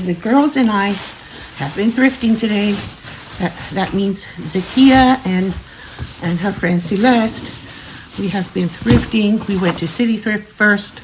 the girls and I have been thrifting today. That means Zakia and her friend Celeste. We have been thrifting. We went to City Thrift first,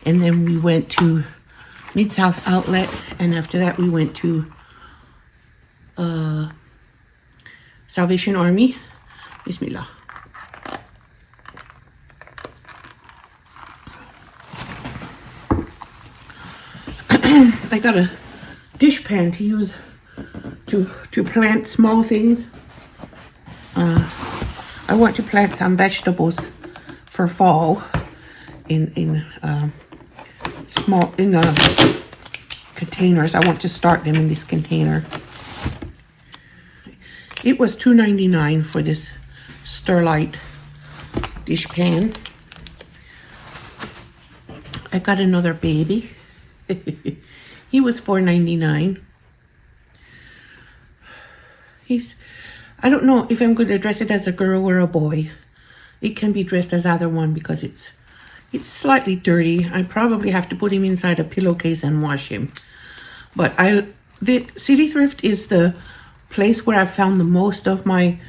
and then we went to Mid-South Outlet, and after that we went to Salvation Army. Bismillah. I got a dish pan to use to plant small things. I want to plant some vegetables for fall in containers. I want to start them in this container. It was $2.99 for this Sterlite dish pan. I got another baby. He was $4.99. I don't know if I'm going to dress it as a girl or a boy. It can be dressed as either one because it's slightly dirty. I probably have to put him inside a pillowcase and wash him. But the City Thrift is the place where I found the most of my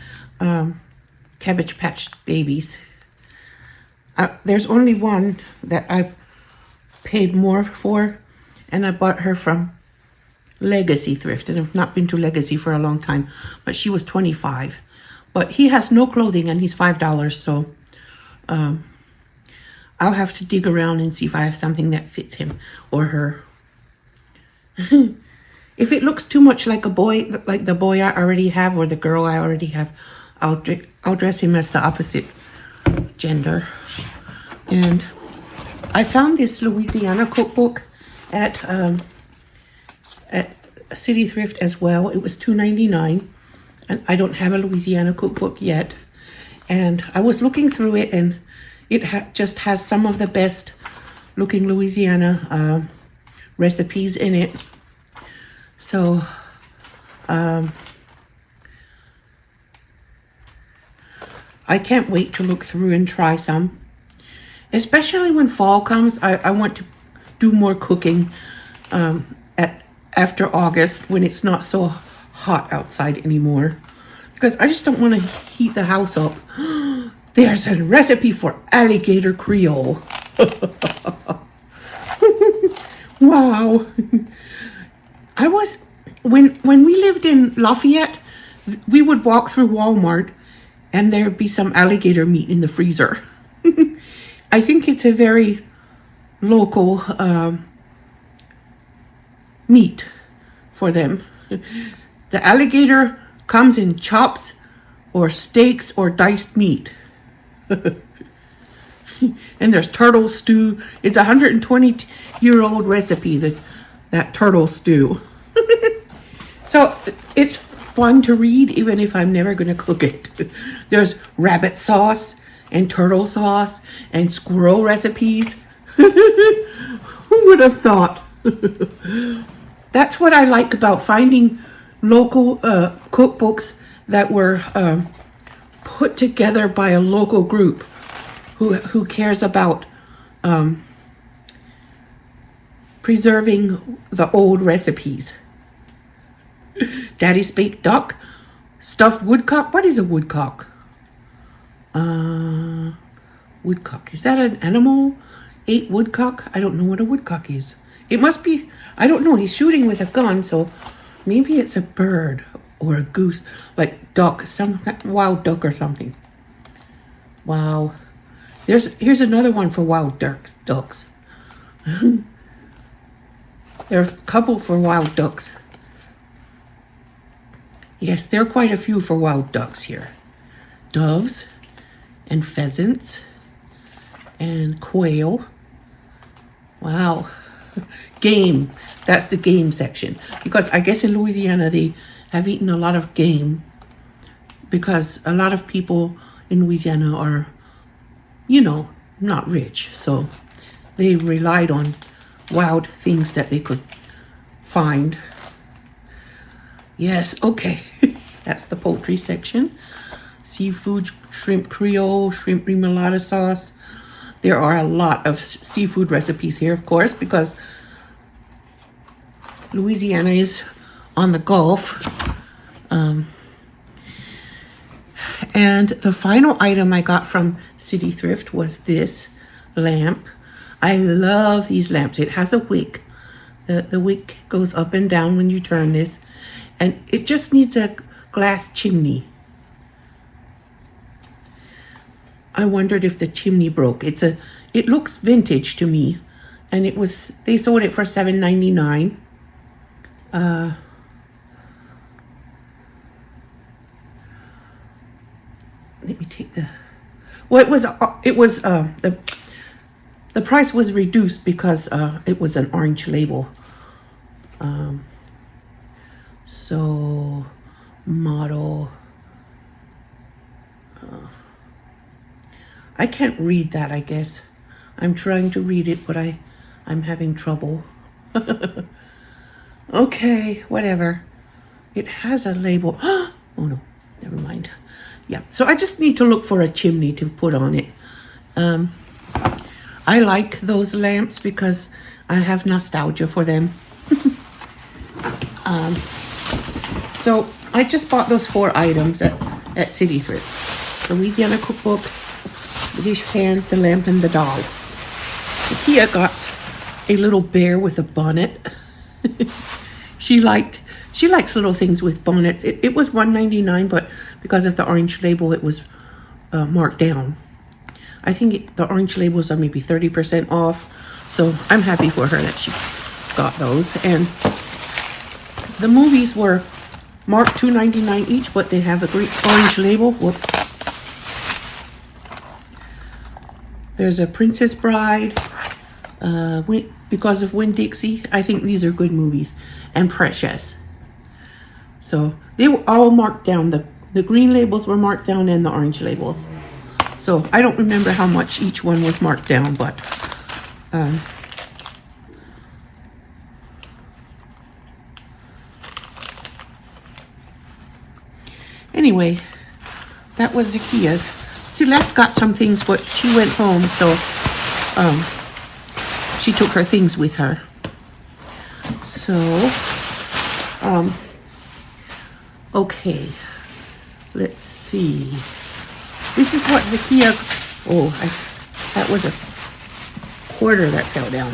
Cabbage Patch babies. There's only one that I've paid more for, and I bought her from Legacy Thrift, and I've not been to Legacy for a long time, but she was $25. But he has no clothing and he's $5, so I'll have to dig around and see if I have something that fits him or her. If it looks too much like a boy, like the boy I already have or the girl I already have, I'll dress him as the opposite gender. And I found this Louisiana cookbook at City Thrift as well. It was $2.99, and I don't have a Louisiana cookbook yet. And I was looking through it, and it just has some of the best looking Louisiana recipes in it. So I can't wait to look through and try some. Especially when fall comes, I want to do more cooking after August when it's not so hot outside anymore. Because I just don't want to heat the house up. There's a recipe for alligator Creole. Wow. When we lived in Lafayette, we would walk through Walmart and there'd be some alligator meat in the freezer. I think it's a very local meat for them. The alligator comes in chops or steaks or diced meat. And there's turtle stew. It's a 120-year-old recipe, that turtle stew. So it's fun to read even if I'm never going to cook it. There's rabbit sauce and turtle sauce and squirrel recipes. Who would have thought? That's what I like about finding local cookbooks that were put together by a local group who cares about preserving the old recipes. Daddy's baked duck, stuffed woodcock. What is a woodcock? Woodcock. Is that an animal? Ate woodcock? I don't know what a woodcock is. It must be, I don't know. He's shooting with a gun, so maybe it's a bird or a goose, like duck, some wild duck or something. Wow. Here's another one for wild ducks. There's a couple for wild ducks. Yes, there are quite a few for wild ducks here. Doves and pheasants and quail. Wow. Game. That's the game section. Because I guess in Louisiana they have eaten a lot of game. Because a lot of people in Louisiana are, not rich. So they relied on wild things that they could find. Yes, okay. That's the poultry section. Seafood, shrimp Creole, shrimp remoulade sauce. There are a lot of seafood recipes here, of course, because Louisiana is on the Gulf. And the final item I got from City Thrift was this lamp. I love these lamps. It has a wick. The wick goes up and down when you turn this. And it just needs a glass chimney. I wondered if the chimney broke. It looks vintage to me. And they sold it for $7.99. Let me take the. Well, the price was reduced because it was an orange label. So model. I can't read that. I guess I'm trying to read it, but I'm having trouble. Okay, whatever. It has a label. Oh no, never mind. Yeah, so I just need to look for a chimney to put on it. I like those lamps because I have nostalgia for them. So I just bought those 4 items at City Thrift. Louisiana cookbook, the dish pan, the lamp, and the doll. Kia got a little bear with a bonnet. She likes little things with bonnets. It was $1.99, but because of the orange label, it was marked down. I think the orange labels are maybe 30% off. So I'm happy for her that she got those. And the movies were marked $2.99 each, but they have a great orange label. Whoops. There's a Princess Bride, Because of Winn-Dixie. I think these are good movies. And Precious. So they were all marked down. The green labels were marked down and the orange labels. So I don't remember how much each one was marked down, but anyway, that was Zakia's. Celeste got some things, but she went home, so she took her things with her. So, okay, let's see. This is what Zakia, that was a quarter that fell down.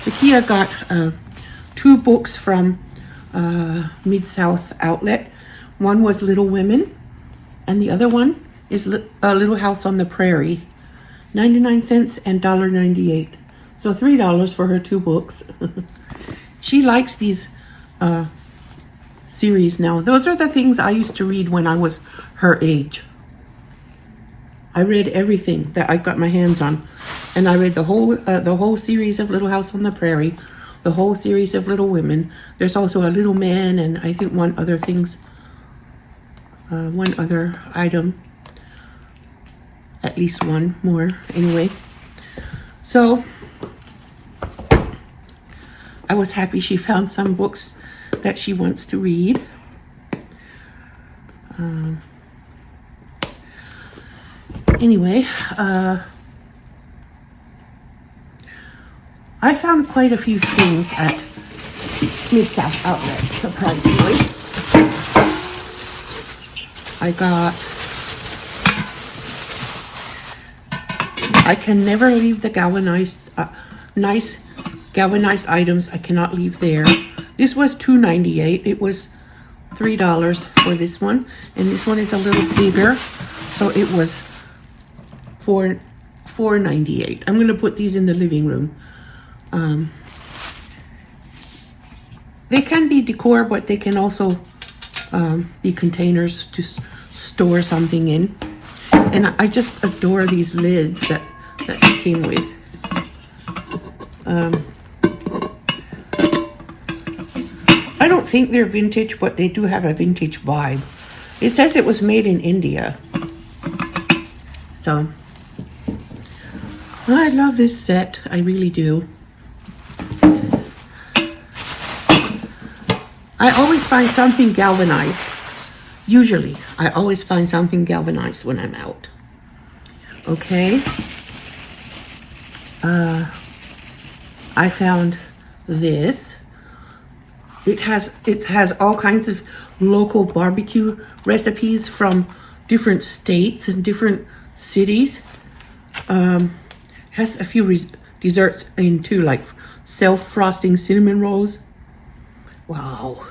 Zakia got 2 books from Mid-South Outlet. One was Little Women, and the other one is Little House on the Prairie. 99 cents and $1.98. So $3 for her 2 books. She likes these series now. Those are the things I used to read when I was her age. I read everything that I got my hands on. And I read the whole series of Little House on the Prairie, the whole series of Little Women. There's also a Little Man, and I think one other item. At least one more, anyway. So I was happy she found some books that she wants to read. Anyway, I found quite a few things at Mid-South Outlet, surprisingly. I can never leave the nice galvanized items. I cannot leave there. This was $2.98. It was $3 for this one, and this one is a little bigger, so it was $4.98. I'm gonna put these in the living room. They can be decor, but they can also be containers to store something in. And I just adore these lids that it came with. I don't think they're vintage, but they do have a vintage vibe. It says it was made in India. So, I love this set. I really do. I always find something galvanized. Usually, I always find something galvanized when I'm out. Okay. I found this. It has all kinds of local barbecue recipes from different states and different cities. Has a few desserts in too, like self-frosting cinnamon rolls. Wow.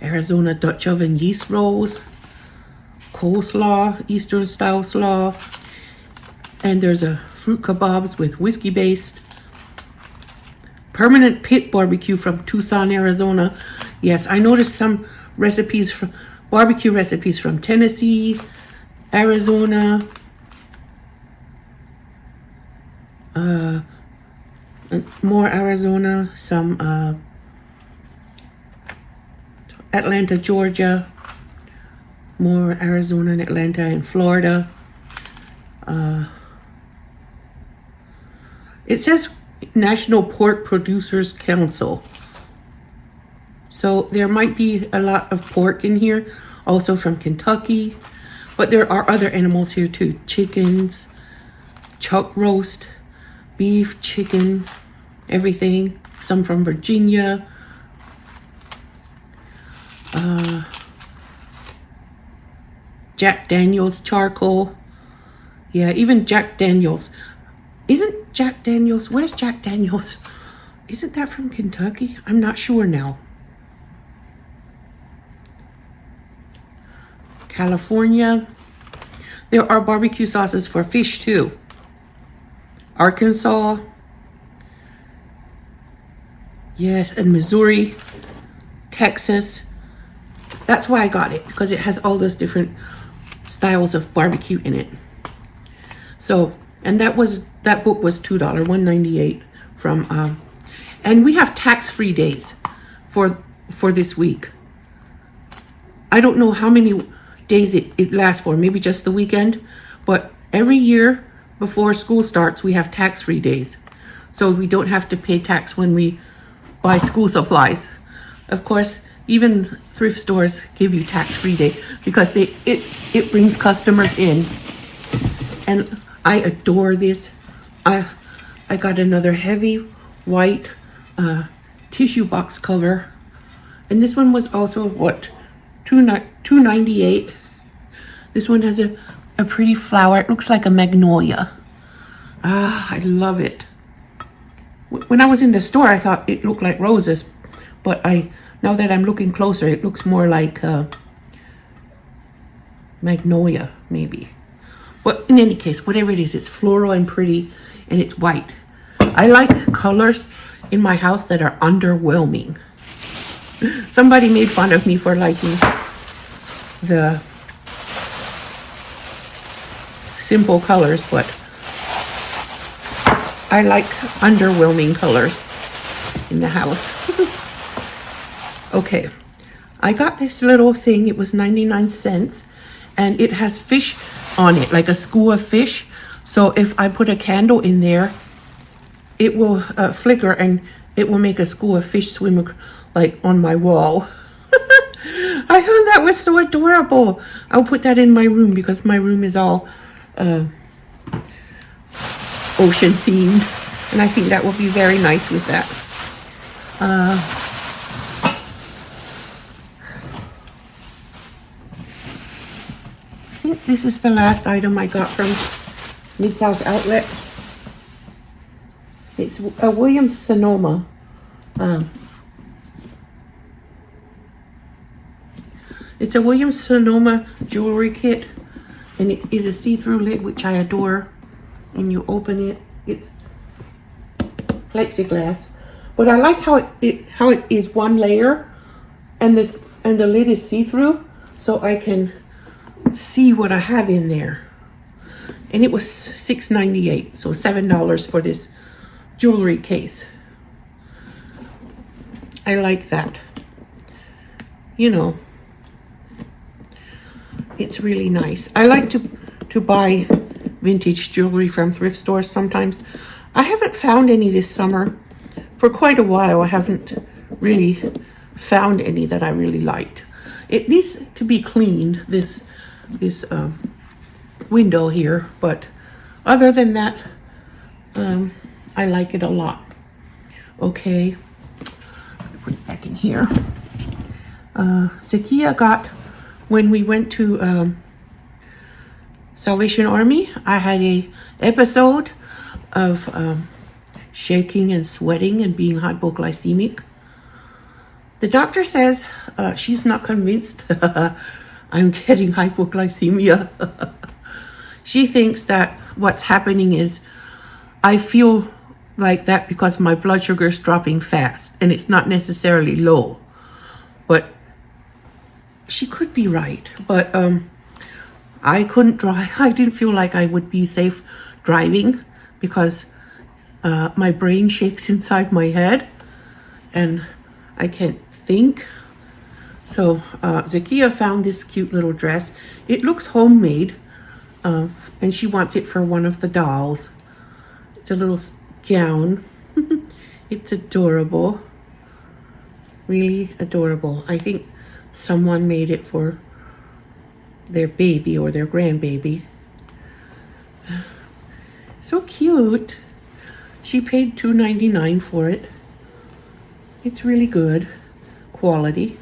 Arizona Dutch oven yeast rolls, coleslaw, Eastern style slaw, and there's a fruit kebabs with whiskey based. Permanent pit barbecue from Tucson, Arizona. Yes, I noticed some recipes from barbecue recipes from Tennessee, Arizona, and more Arizona, some Atlanta, Georgia, more Arizona and Atlanta and Florida. It says National Pork Producers Council. So there might be a lot of pork in here, also from Kentucky, but there are other animals here too. Chickens, chuck roast, beef, chicken, everything. Some from Virginia. Jack Daniels charcoal. Yeah, even Jack Daniels. Isn't Jack Daniels, where's Jack Daniels? Isn't that from Kentucky? I'm not sure now. California. There are barbecue sauces for fish too. Arkansas. Yes, and Missouri, Texas. That's why I got it, because it has all those different styles of barbecue in it. So, and that book was $2, $1.98 from, and we have tax-free days for this week. I don't know how many days it lasts for, maybe just the weekend, but every year before school starts, we have tax-free days. So we don't have to pay tax when we buy school supplies. Of course, even thrift stores give you tax-free day because it brings customers in. And I adore this. I got another heavy white tissue box cover. And this one was also, what, $2.98. This one has a pretty flower. It looks like a magnolia. Ah, I love it. When I was in the store, I thought it looked like roses, but now that I'm looking closer, it looks more like magnolia, maybe. But in any case, whatever it is, it's floral and pretty, and it's white. I like colors in my house that are underwhelming. Somebody made fun of me for liking the simple colors, but I like underwhelming colors in the house. Okay, I got this little thing. It was 99 cents, and it has fish on it, like a school of fish. So if I put a candle in there, it will flicker, and it will make a school of fish swim like on my wall. I thought that was so adorable. I'll put that in my room because my room is all ocean themed, and I think that will be very nice with that. I think this is the last item I got from Mid-South Outlet. It's a Williams Sonoma. It's a Williams Sonoma jewelry kit, and it is a see-through lid, which I adore. And you open it, it's plexiglass. But I like how it is one layer, and the lid is see-through, so I can see what I have in there. And it was $6.98, so $7 for this jewelry case. I like that. You know, it's really nice. I like to buy vintage jewelry from thrift stores sometimes. I haven't found any this summer. For quite a while, I haven't really found any that I really liked. It needs to be cleaned, this window here, but other than that, I like it a lot. Okay, put it back in here. Zakia got, when we went to Salvation Army, I had a episode of shaking and sweating and being hypoglycemic. The doctor says she's not convinced I'm getting hypoglycemia. She thinks that what's happening is I feel like that because my blood sugar is dropping fast and it's not necessarily low. But she could be right. But I couldn't drive. I didn't feel like I would be safe driving because my brain shakes inside my head and I can't think. So Zakia found this cute little dress. It looks homemade and she wants it for one of the dolls. It's a little gown. It's adorable. Really adorable. I think someone made it for their baby or their grandbaby. So cute. She paid $2.99 for it. It's really good quality.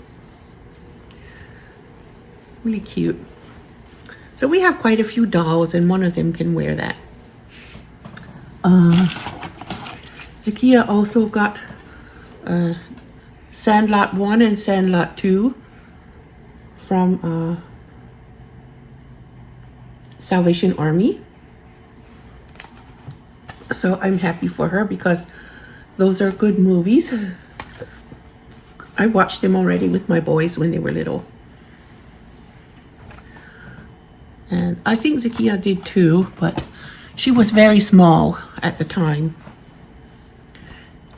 Really cute. So we have quite a few dolls and one of them can wear that. Zakia also got Sandlot 1 and Sandlot 2 from Salvation Army. So I'm happy for her because those are good movies. I watched them already with my boys when they were little. And I think Zakia did too, but she was very small at the time.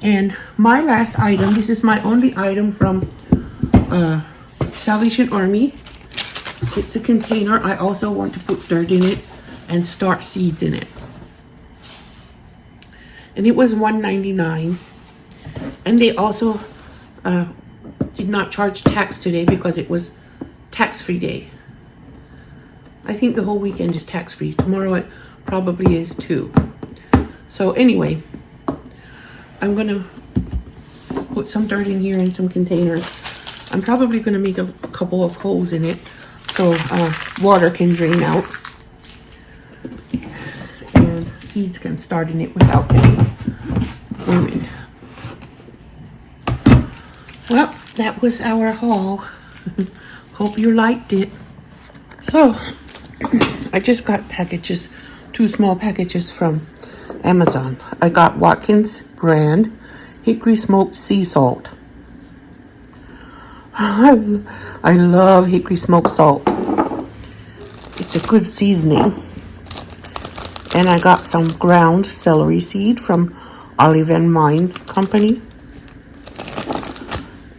And my last item, this is my only item from Salvation Army. It's a container. I also want to put dirt in it and start seeds in it. And it was $1.99. And they also did not charge tax today because it was tax-free day. I think the whole weekend is tax-free. Tomorrow it probably is too. So anyway, I'm gonna put some dirt in here and some containers. I'm probably gonna make a couple of holes in it so water can drain out and seeds can start in it without getting ruined. Well, that was our haul. Hope you liked it. So I just got packages, 2 small packages from Amazon. I got Watkins brand hickory smoked sea salt. I love hickory smoked salt. It's a good seasoning. And I got some ground celery seed from Olive and Vine Company.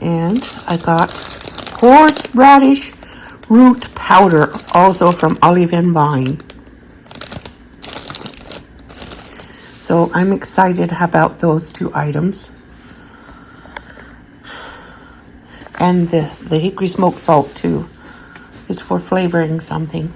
And I got horseradish root powder, also from Olive and Vine. So I'm excited about those 2 items. And the hickory smoked salt too. It's for flavoring something.